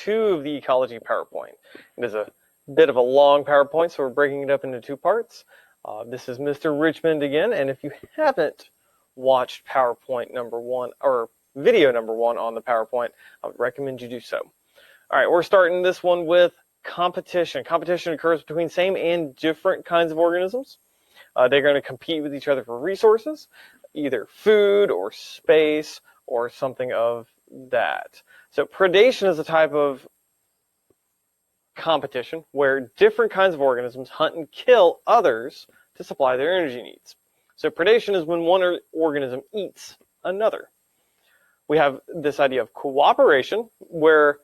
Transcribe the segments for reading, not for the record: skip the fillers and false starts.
2 of the Ecology PowerPoint. It is a bit of a long PowerPoint, so we're breaking it up into 2 parts. This is Mr. Richmond again, and if you haven't watched PowerPoint number 1, or video number 1 on the PowerPoint, I would recommend you do so. All right, we're starting this one with competition. Competition occurs between same and different kinds of organisms. They're going to compete with each other for resources, either food or space or something of that. So predation is a type of competition where different kinds of organisms hunt and kill others to supply their energy needs. So predation is when one organism eats another. We have this idea of cooperation, where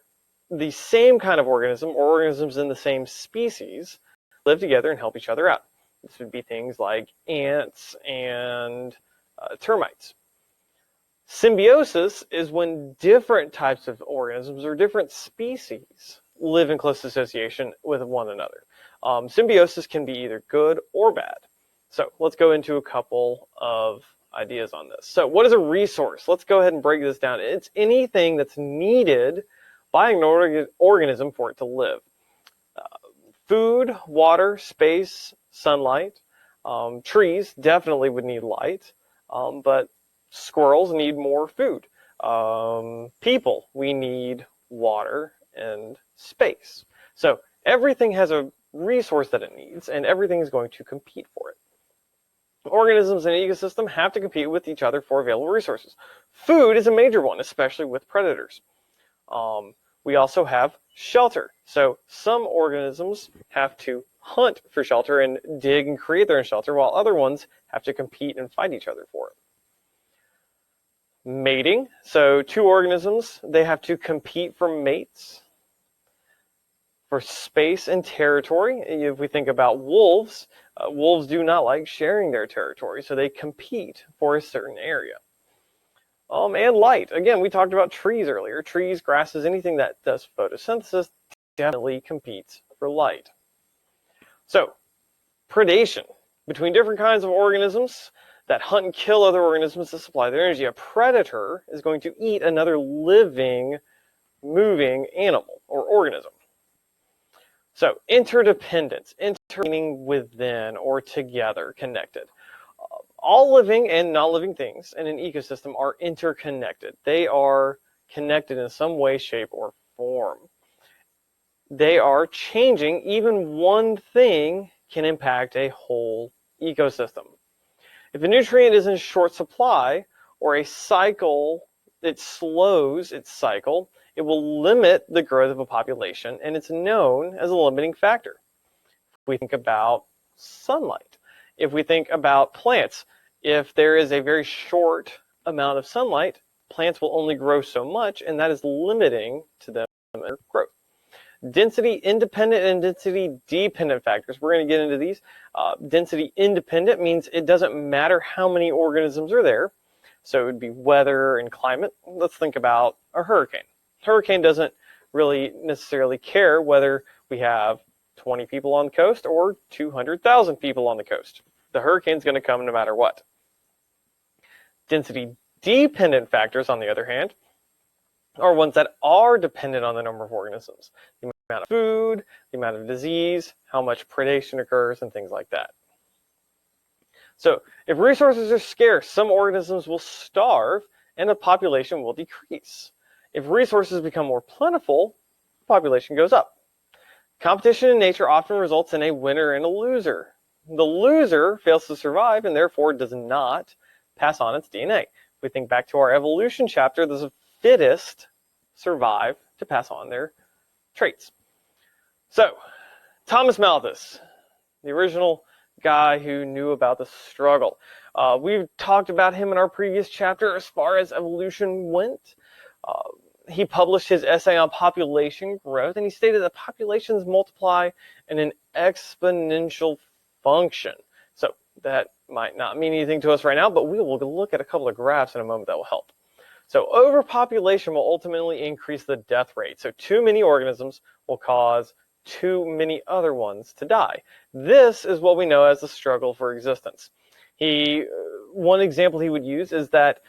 the same kind of organism or organisms in the same species live together and help each other out. This would be things like ants and termites. Symbiosis is when different types of organisms or different species live in close association with one another. Symbiosis can be either good or bad. So let's go into a couple of ideas on this. So what is a resource? Let's go ahead and break this down. It's anything that's needed by an organism for it to live. Food, water, space, sunlight. Trees definitely would need light, but squirrels need more food. People, we need water and space. So everything has a resource that it needs, and everything is going to compete for it. Organisms in an ecosystem have to compete with each other for available resources. Food is a major one, especially with predators. We also have shelter. So some organisms have to hunt for shelter and dig and create their own shelter, while other ones have to compete and fight each other for it. Mating. So 2 organisms, they have to compete for mates. For space and territory, if we think about wolves, wolves do not like sharing their territory, so they compete for a certain area. And light. Again, we talked about trees earlier. Trees, grasses, anything that does photosynthesis definitely competes for light. So, predation. Between different kinds of organisms that hunt and kill other organisms to supply their energy. A predator is going to eat another living, moving animal or organism. So, interdependence, meaning within or together, connected. All living and non-living things in an ecosystem are interconnected. They are connected in some way, shape, or form. They are changing. Even one thing can impact a whole ecosystem. If a nutrient is in short supply or a cycle, it slows its cycle, it will limit the growth of a population, and it's known as a limiting factor. If we think about sunlight, if we think about plants, if there is a very short amount of sunlight, plants will only grow so much, and that is limiting to them their growth. Density independent and density dependent factors. We're going to get into these. Density independent means it doesn't matter how many organisms are there. So it would be weather and climate. Let's think about a hurricane. Hurricane doesn't really necessarily care whether we have 20 people on the coast or 200,000 people on the coast. The hurricane's going to come no matter what. Density dependent factors, on the other hand, are ones that are dependent on the number of organisms. The amount of food, the amount of disease, how much predation occurs, and things like that. So if resources are scarce, some organisms will starve and the population will decrease. If resources become more plentiful, the population goes up. Competition in nature often results in a winner and a loser. The loser fails to survive and therefore does not pass on its DNA. If we think back to our evolution chapter, the fittest survive to pass on their traits. So, Thomas Malthus, the original guy who knew about the struggle. We've talked about him in our previous chapter as far as evolution went. He published his essay on population growth, and he stated that populations multiply in an exponential function. So that might not mean anything to us right now, but we will look at a couple of graphs in a moment that will help. So overpopulation will ultimately increase the death rate. So too many organisms will cause too many other ones to die. This is what we know as the struggle for existence. One example he would use is that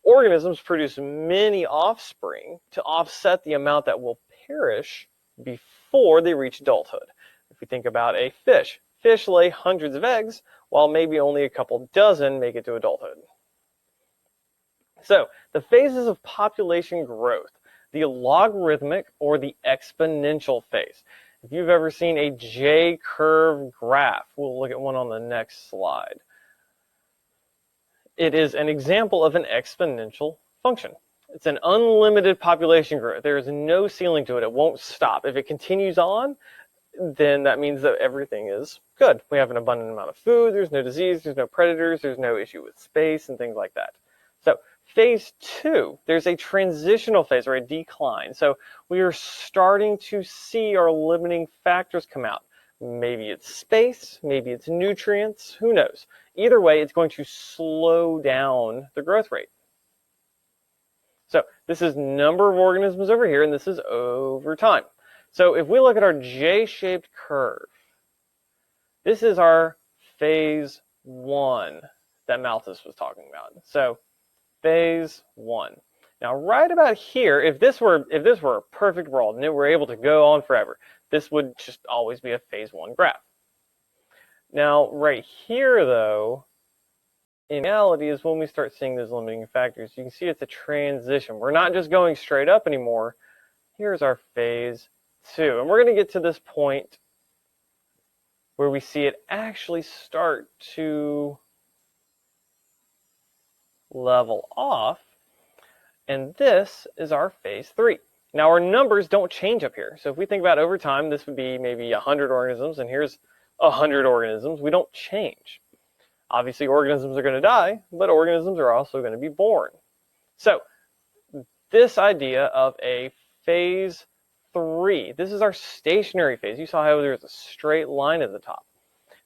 organisms produce many offspring to offset the amount that will perish before they reach adulthood. If we think about a fish, fish lay hundreds of eggs, while maybe only a couple dozen make it to adulthood. So, the phases of population growth, the logarithmic or the exponential phase. If you've ever seen a J-curve graph, we'll look at one on the next slide. It is an example of an exponential function. It's an unlimited population growth. There is no ceiling to it. It won't stop. If it continues on, then that means that everything is good. We have an abundant amount of food, there's no disease, there's no predators, there's no issue with space and things like that. So phase 2, there's a transitional phase or a decline. So we are starting to see our limiting factors come out. Maybe it's space, maybe it's nutrients, who knows? Either way, it's going to slow down the growth rate. So this is number of organisms over here, and this is over time. So if we look at our J-shaped curve, this is our phase 1 that Malthus was talking about. So phase 1. Now right about here, if this were a perfect world and it were able to go on forever, this would just always be a phase 1 graph. Now right here though, in reality is when we start seeing those limiting factors. You can see it's a transition. We're not just going straight up anymore. Here's our phase 2. And we're going to get to this point where we see it actually start to level off. And this is our phase 3. Now our numbers don't change up here. So if we think about over time, this would be maybe 100 organisms, and here's 100 organisms. We don't change. Obviously, organisms are going to die, but organisms are also going to be born. So this idea of a phase 3, this is our stationary phase. You saw how there's a straight line at the top.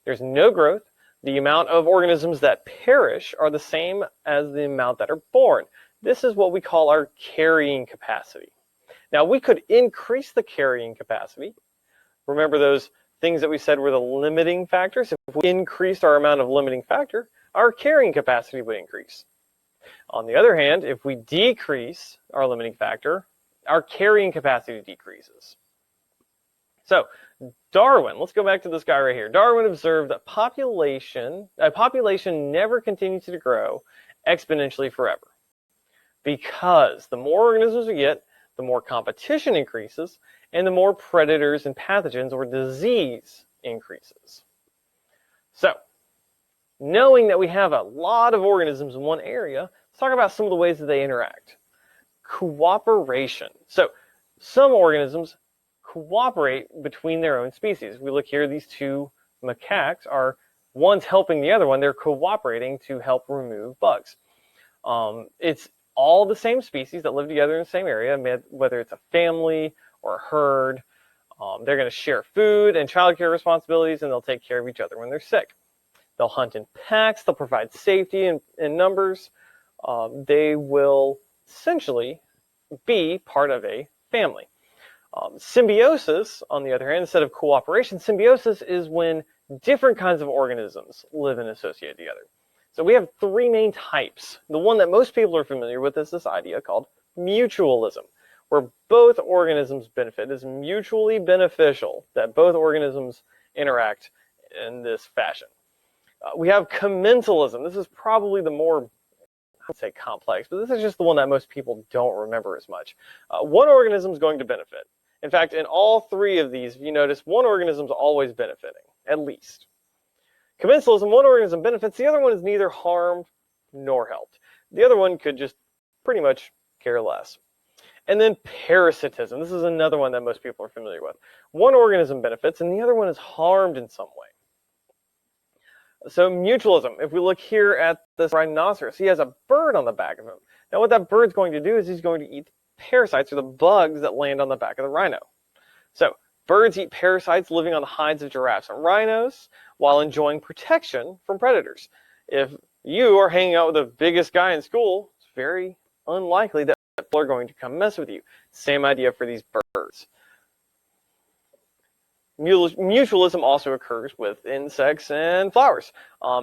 There's no growth. The amount of organisms that perish are the same as the amount that are born. This is what we call our carrying capacity. Now, we could increase the carrying capacity. Remember those things that we said were the limiting factors? If we increased our amount of limiting factor, our carrying capacity would increase. On the other hand, if we decrease our limiting factor, our carrying capacity decreases. So Darwin, let's go back to this guy right here. Darwin observed that a population never continues to grow exponentially forever, because the more organisms we get, the more competition increases, and the more predators and pathogens or disease increases. So, knowing that we have a lot of organisms in one area, let's talk about some of the ways that they interact. Cooperation. So, some organisms cooperate between their own species. We look here, these two macaques are, one's helping the other one, they're cooperating to help remove bugs. It's all the same species that live together in the same area, whether it's a family or a herd. They're going to share food and childcare responsibilities, and they'll take care of each other when they're sick. They'll hunt in packs. They'll provide safety in numbers. They will essentially be part of a family. Symbiosis, on the other hand, instead of cooperation, symbiosis is when different kinds of organisms live and associate together. So we have 3 main types. The one that most people are familiar with is this idea called mutualism, where both organisms benefit. It's mutually beneficial that both organisms interact in this fashion. We have commensalism. This is probably the more, I would say complex, but this is just the one that most people don't remember as much. One organism is going to benefit. In fact, in all 3 of these, if you notice, one organism is always benefiting, at least. Commensalism, one organism benefits, the other one is neither harmed nor helped. The other one could just pretty much care less. And then parasitism. This is another one that most people are familiar with. One organism benefits, and the other one is harmed in some way. So mutualism, if we look here at this rhinoceros, he has a bird on the back of him. Now what that bird's going to do is he's going to eat parasites, or the bugs that land on the back of the rhino. So birds eat parasites living on the hides of giraffes and rhinos while enjoying protection from predators. If you are hanging out with the biggest guy in school, it's very unlikely that people are going to come mess with you. Same idea for these birds. Mutualism also occurs with insects and flowers.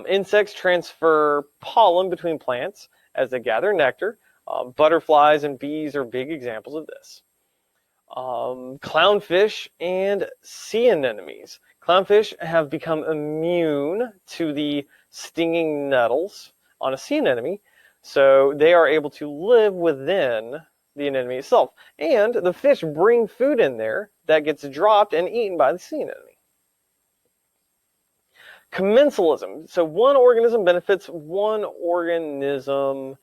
Insects transfer pollen between plants as they gather nectar. Butterflies and bees are big examples of this. Clownfish and sea anemones. Clownfish have become immune to the stinging nettles on a sea anemone, so they are able to live within the anemone itself. And the fish bring food in there that gets dropped and eaten by the sea anemone. Commensalism. So one organism benefits, one organism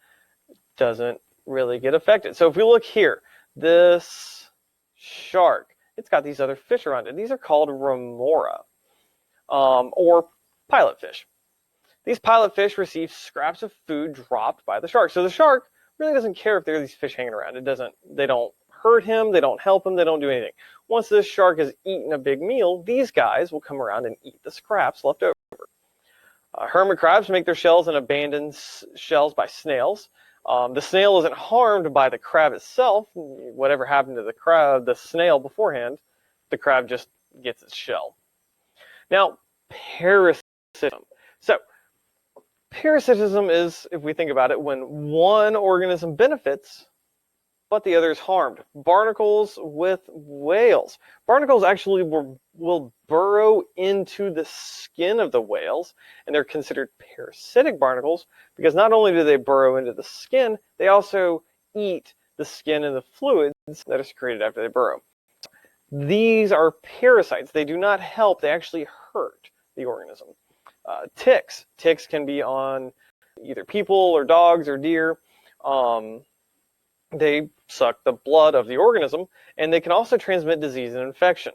doesn't really get affected. So if we look here, this shark, it's got these other fish around it. These are called remora, or pilotfish. These pilotfish receive scraps of food dropped by the shark. So the shark really doesn't care if there are these fish hanging around. They don't hurt him, they don't help him, they don't do anything. Once this shark has eaten a big meal, these guys will come around and eat the scraps left over. Hermit crabs make their shells in abandoned shells by snails. The snail isn't harmed by the crab itself. Whatever happened to the snail beforehand, the crab just gets its shell. Now, parasitism. So, parasitism is, if we think about it, when one organism benefits, but the other is harmed. Barnacles with whales. Barnacles actually will burrow into the skin of the whales, and they're considered parasitic barnacles because not only do they burrow into the skin, they also eat the skin and the fluids that are secreted after they burrow. These are parasites. They do not help, they actually hurt the organism. Ticks. Ticks can be on either people or dogs or deer. They suck the blood of the organism, and they can also transmit disease and infection.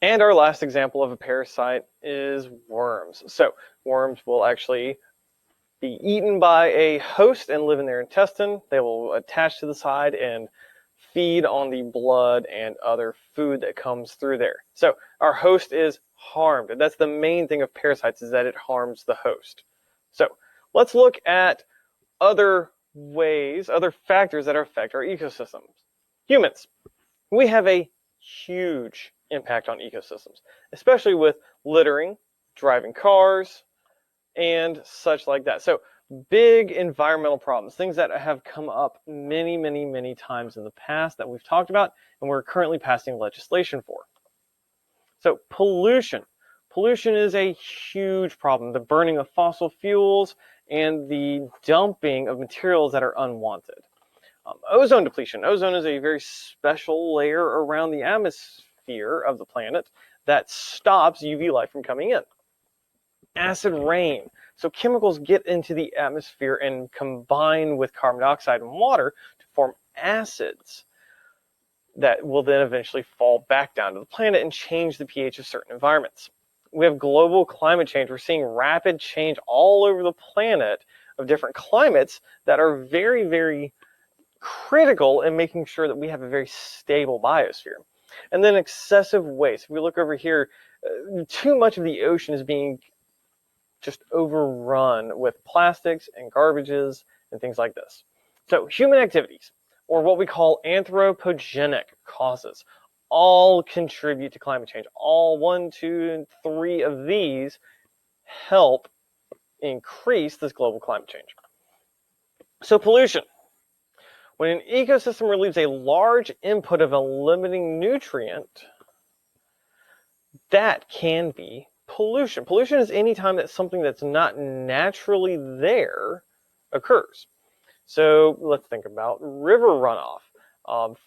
And our last example of a parasite is worms. So worms will actually be eaten by a host and live in their intestine. They will attach to the side and feed on the blood and other food that comes through there. So our host is harmed. And that's the main thing of parasites, is that it harms the host. So let's look at other factors that affect our ecosystems. Humans, we have a huge impact on ecosystems, especially with littering, driving cars, and such like that. So big environmental problems, things that have come up many, many, many times in the past that we've talked about, and we're currently passing legislation for. So pollution. Pollution is a huge problem. The burning of fossil fuels and the dumping of materials that are unwanted. Ozone depletion. Ozone is a very special layer around the atmosphere of the planet that stops UV light from coming in. Acid rain. So chemicals get into the atmosphere and combine with carbon dioxide and water to form acids that will then eventually fall back down to the planet and change the pH of certain environments. We have global climate change. We're seeing rapid change all over the planet of different climates that are very, very critical in making sure that we have a very stable biosphere. And then excessive waste. If we look over here, too much of the ocean is being just overrun with plastics and garbages and things like this. So human activities, or what we call anthropogenic causes, all contribute to climate change. All 1, 2, and 3 of these help increase this global climate change. So pollution. When an ecosystem relieves a large input of a limiting nutrient, that can be pollution. Pollution is any time that something that's not naturally there occurs. So let's think about river runoff.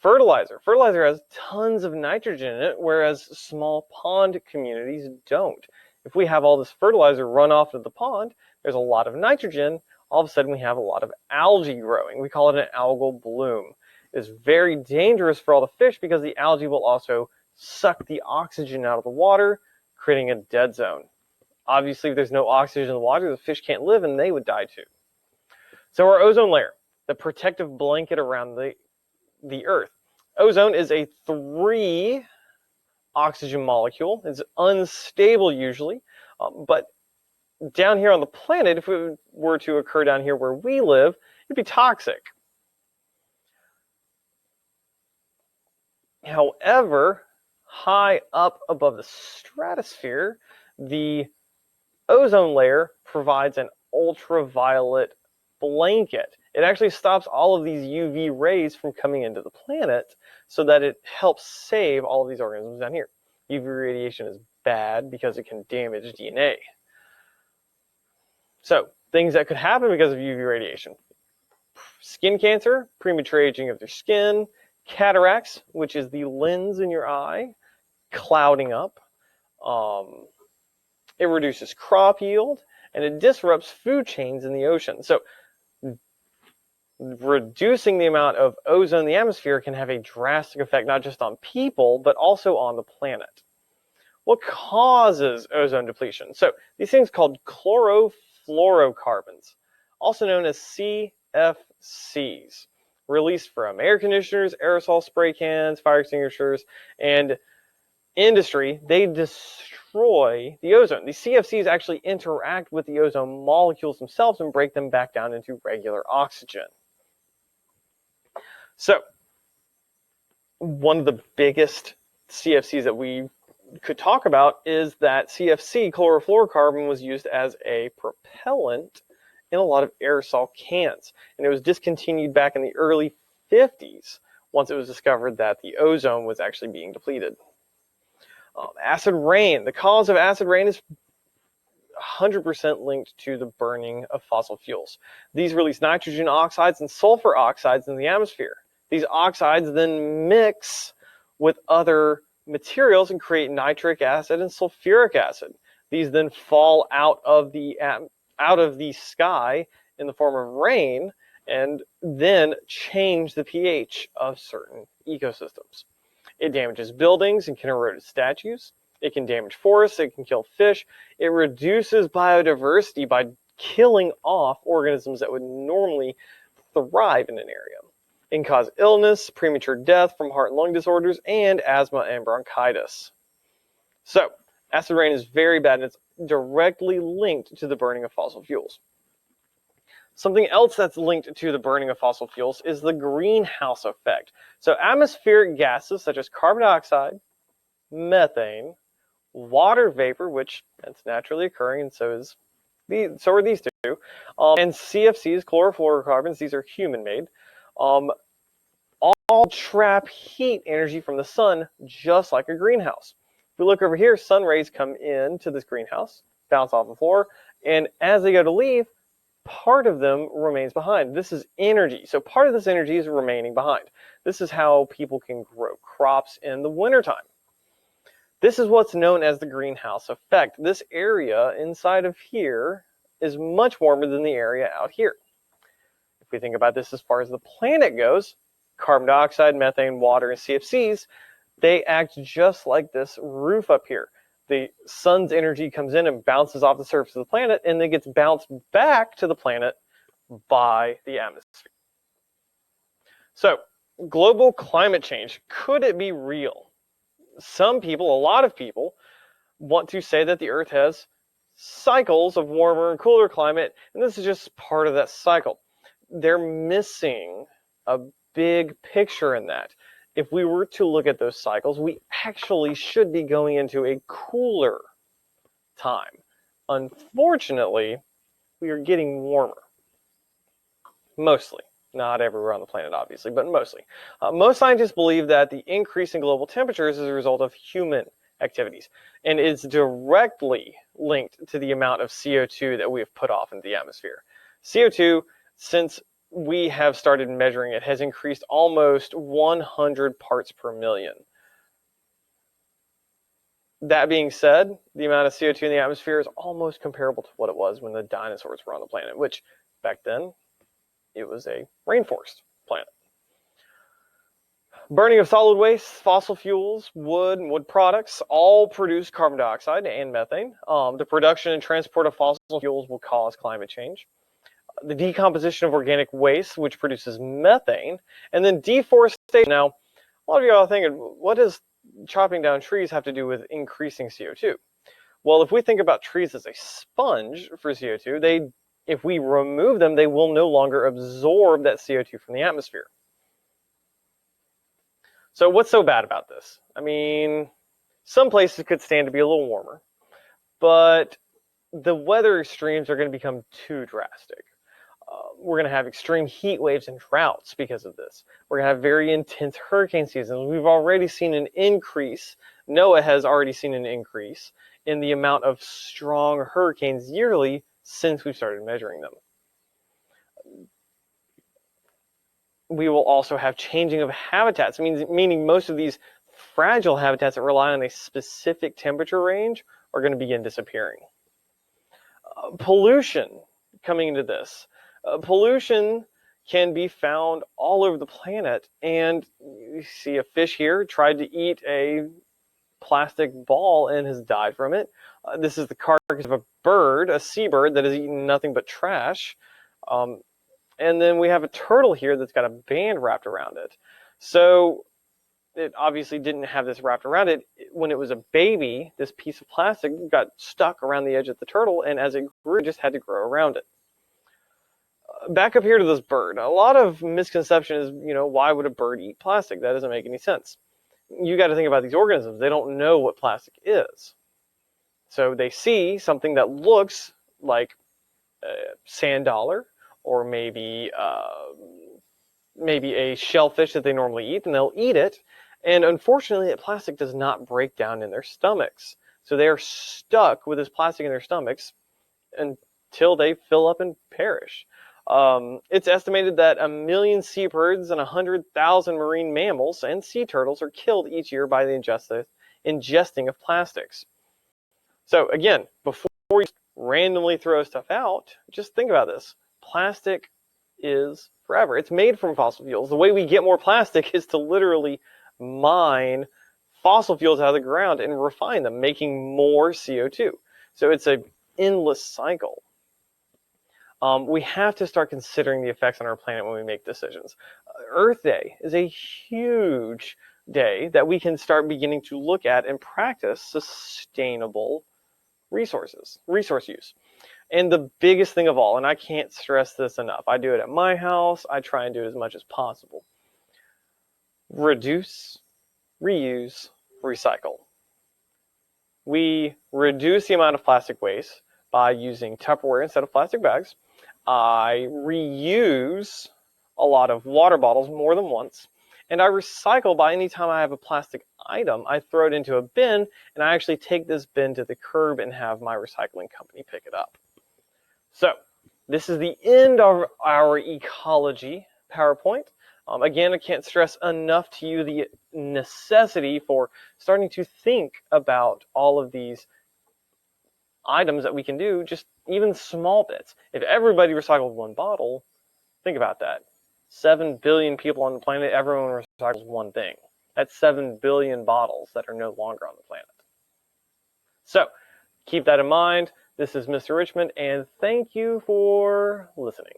Fertilizer. Fertilizer has tons of nitrogen in it, whereas small pond communities don't. If we have all this fertilizer run off of the pond, there's a lot of nitrogen. All of a sudden we have a lot of algae growing. We call it an algal bloom. It's very dangerous for all the fish because the algae will also suck the oxygen out of the water, creating a dead zone. Obviously, if there's no oxygen in the water, the fish can't live and they would die too. So our ozone layer, the protective blanket around the Earth. Ozone is a 3 oxygen molecule. It's unstable usually, but down here on the planet, if it were to occur down here where we live, it'd be toxic. However, high up above the stratosphere, the ozone layer provides an ultraviolet blanket. It actually stops all of these UV rays from coming into the planet so that it helps save all of these organisms down here. UV radiation is bad because it can damage DNA. So, things that could happen because of UV radiation: skin cancer, premature aging of your skin, cataracts, which is the lens in your eye, clouding up. It reduces crop yield, and it disrupts food chains in the ocean. So, reducing the amount of ozone in the atmosphere can have a drastic effect not just on people, but also on the planet. What causes ozone depletion? So these things called chlorofluorocarbons, also known as CFCs, released from air conditioners, aerosol spray cans, fire extinguishers, and industry. They destroy the ozone. These CFCs actually interact with the ozone molecules themselves and break them back down into regular oxygen. So one of the biggest CFCs that we could talk about is that CFC, chlorofluorocarbon, was used as a propellant in a lot of aerosol cans. And it was discontinued back in the early 50s once it was discovered that the ozone was actually being depleted. Acid rain. The cause of acid rain is 100% linked to the burning of fossil fuels. These release nitrogen oxides and sulfur oxides in the atmosphere. These oxides then mix with other materials and create nitric acid and sulfuric acid. These then fall out of the sky in the form of rain and then change the pH of certain ecosystems. It damages buildings and can erode statues. It can damage forests. It can kill fish. It reduces biodiversity by killing off organisms that would normally thrive in an area. It can cause illness, premature death from heart and lung disorders, and asthma and bronchitis. So, acid rain is very bad, and it's directly linked to the burning of fossil fuels. Something else that's linked to the burning of fossil fuels is the greenhouse effect. So, atmospheric gases such as carbon dioxide, methane, water vapor, which that's naturally occurring, and so are these two, and CFCs, chlorofluorocarbons, these are human-made, all trap heat energy from the sun just like a greenhouse. If we look over here, sun rays come into this greenhouse, bounce off the floor, and as they go to leave, part of them remains behind. This is energy. So part of this energy is remaining behind. This is how people can grow crops in the wintertime. This is what's known as the greenhouse effect. This area inside of here is much warmer than the area out here. If we think about this as far as the planet goes, carbon dioxide, methane, water, and CFCs, they act just like this roof up here. The sun's energy comes in and bounces off the surface of the planet, and then gets bounced back to the planet by the atmosphere. So, global climate change, could it be real? Some people, a lot of people, want to say that the Earth has cycles of warmer and cooler climate, and this is just part of that cycle. They're missing a big picture in that. If we were to look at those cycles, we actually should be going into a cooler time. Unfortunately, we are getting warmer. Mostly. Not everywhere on the planet, obviously, but mostly. Most scientists believe that the increase in global temperatures is a result of human activities, and is directly linked to the amount of CO2 that we have put off into the atmosphere. CO2, since we have started measuring it, has increased almost 100 parts per million. That being said, the amount of CO2 in the atmosphere is almost comparable to what it was when the dinosaurs were on the planet, which back then, it was a rainforest planet. Burning of solid waste, fossil fuels, wood, and wood products all produce carbon dioxide and methane. The production and transport of fossil fuels will cause climate change. The decomposition of organic waste, which produces methane, and then deforestation. Now, a lot of y'all are thinking, what does chopping down trees have to do with increasing CO2? Well, if we think about trees as a sponge for CO2, if we remove them, they will no longer absorb that CO2 from the atmosphere. So what's so bad about this? I mean, some places could stand to be a little warmer, but the weather extremes are going to become too drastic. we're going to have extreme heat waves and droughts because of this. We're going to have very intense hurricane seasons. We've already seen an increase. NOAA has already seen an increase in the amount of strong hurricanes yearly since we started measuring them. We will also have changing of habitats, meaning most of these fragile habitats that rely on a specific temperature range are going to begin disappearing. Pollution coming into this. Pollution can be found all over the planet, and you see a fish here tried to eat a plastic ball and has died from it. This is the carcass of a bird, a seabird, that has eaten nothing but trash. And then we have a turtle here that's got a band wrapped around it. So it obviously didn't have this wrapped around it. When it was a baby, this piece of plastic got stuck around the edge of the turtle, and as it grew, it just had to grow around it. Back up here to this bird. A lot of misconception is, why would a bird eat plastic? That doesn't make any sense. You got to think about these organisms. They don't know what plastic is. So they see something that looks like a sand dollar, or maybe a shellfish that they normally eat, and they'll eat it. And unfortunately, that plastic does not break down in their stomachs. So they are stuck with this plastic in their stomachs until they fill up and perish. It's estimated that 1 million seabirds and 100,000 marine mammals and sea turtles are killed each year by the ingesting of plastics. So again, before you randomly throw stuff out, just think about this. Plastic is forever. It's made from fossil fuels. The way we get more plastic is to literally mine fossil fuels out of the ground and refine them, making more CO2. So it's an endless cycle. We have to start considering the effects on our planet when we make decisions. Earth Day is a huge day that we can start beginning to look at and practice sustainable resource use. And the biggest thing of all, and I can't stress this enough, I do it at my house, I try and do it as much as possible. Reduce, reuse, recycle. We reduce the amount of plastic waste by using Tupperware instead of plastic bags. I reuse a lot of water bottles more than once. And I recycle by any time I have a plastic item, I throw it into a bin, and I actually take this bin to the curb and have my recycling company pick it up. So this is the end of our ecology PowerPoint. Again, I can't stress enough to you the necessity for starting to think about all of these items that we can do, just even small bits. If everybody recycled one bottle, think about that. 7 billion people on the planet, everyone recycles one thing. That's 7 billion bottles that are no longer on the planet. So keep that in mind. This is Mr. Richmond, and thank you for listening.